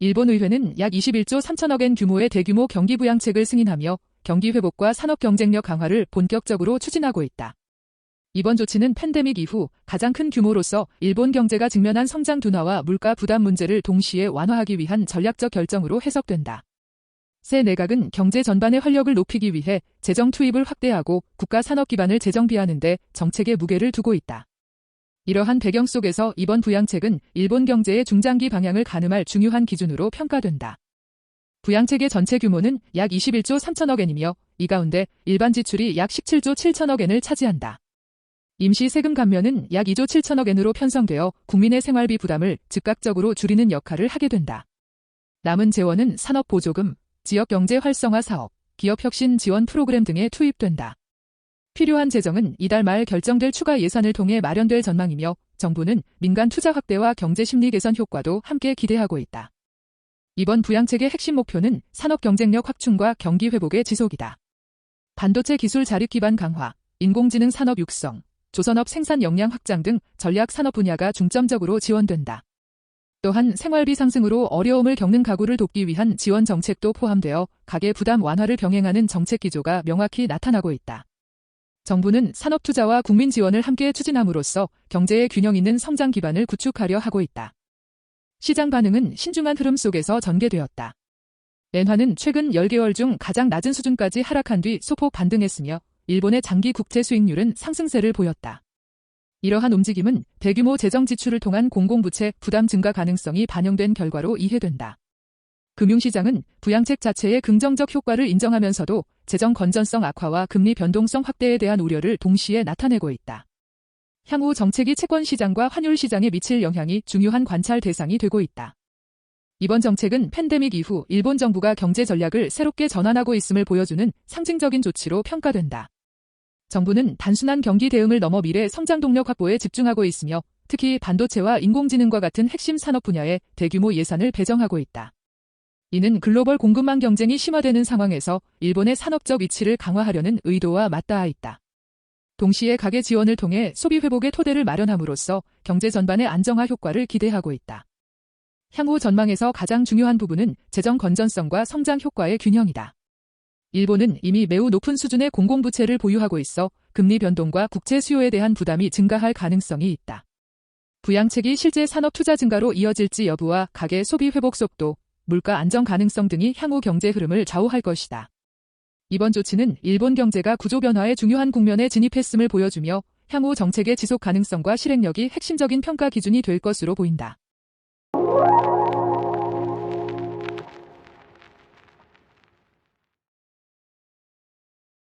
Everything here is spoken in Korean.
일본 의회는 약 21조 3천억 엔 규모의 대규모 경기 부양책을 승인하며 경기 회복과 산업 경쟁력 강화를 본격적으로 추진하고 있다. 이번 조치는 팬데믹 이후 가장 큰 규모로서 일본 경제가 직면한 성장 둔화와 물가 부담 문제를 동시에 완화하기 위한 전략적 결정으로 해석된다. 새 내각은 경제 전반의 활력을 높이기 위해 재정 투입을 확대하고 국가 산업 기반을 재정비하는 데 정책의 무게를 두고 있다. 이러한 배경 속에서 이번 부양책은 일본 경제의 중장기 방향을 가늠할 중요한 기준으로 평가된다. 부양책의 전체 규모는 약 21조 3천억 엔이며 이 가운데 일반 지출이 약 17조 7천억 엔을 차지한다. 임시 세금 감면은 약 2조 7천억 엔으로 편성되어 국민의 생활비 부담을 즉각적으로 줄이는 역할을 하게 된다. 남은 재원은 산업보조금, 지역경제 활성화 사업, 기업혁신 지원 프로그램 등에 투입된다. 필요한 재정은 이달 말 결정될 추가 예산을 통해 마련될 전망이며 정부는 민간 투자 확대와 경제 심리 개선 효과도 함께 기대하고 있다. 이번 부양책의 핵심 목표는 산업 경쟁력 확충과 경기 회복의 지속이다. 반도체 기술 자립 기반 강화, 인공지능 산업 육성, 조선업 생산 역량 확장 등 전략 산업 분야가 중점적으로 지원된다. 또한 생활비 상승으로 어려움을 겪는 가구를 돕기 위한 지원 정책도 포함되어 가계 부담 완화를 병행하는 정책 기조가 명확히 나타나고 있다. 정부는 산업 투자와 국민 지원을 함께 추진함으로써 경제의 균형 있는 성장 기반을 구축하려 하고 있다. 시장 반응은 신중한 흐름 속에서 전개되었다. 엔화는 최근 10개월 중 가장 낮은 수준까지 하락한 뒤 소폭 반등했으며 일본의 장기 국채 수익률은 상승세를 보였다. 이러한 움직임은 대규모 재정 지출을 통한 공공부채 부담 증가 가능성이 반영된 결과로 이해된다. 금융시장은 부양책 자체의 긍정적 효과를 인정하면서도 재정 건전성 악화와 금리 변동성 확대에 대한 우려를 동시에 나타내고 있다. 향후 정책이 채권시장과 환율시장에 미칠 영향이 중요한 관찰 대상이 되고 있다. 이번 정책은 팬데믹 이후 일본 정부가 경제 전략을 새롭게 전환하고 있음을 보여주는 상징적인 조치로 평가된다. 정부는 단순한 경기 대응을 넘어 미래 성장 동력 확보에 집중하고 있으며 특히 반도체와 인공지능과 같은 핵심 산업 분야에 대규모 예산을 배정하고 있다. 이는 글로벌 공급망 경쟁이 심화되는 상황에서 일본의 산업적 위치를 강화하려는 의도와 맞닿아 있다. 동시에 가계 지원을 통해 소비 회복의 토대를 마련함으로써 경제 전반의 안정화 효과를 기대하고 있다. 향후 전망에서 가장 중요한 부분은 재정 건전성과 성장 효과의 균형이다. 일본은 이미 매우 높은 수준의 공공부채를 보유하고 있어 금리 변동과 국채 수요에 대한 부담이 증가할 가능성이 있다. 부양책이 실제 산업 투자 증가로 이어질지 여부와 가계 소비 회복 속도, 물가 안정 가능성 등이 향후 경제 흐름을 좌우할 것이다. 이번 조치는 일본 경제가 구조 변화의 중요한 국면에 진입했음을 보여주며 향후 정책의 지속 가능성과 실행력이 핵심적인 평가 기준이 될 것으로 보인다.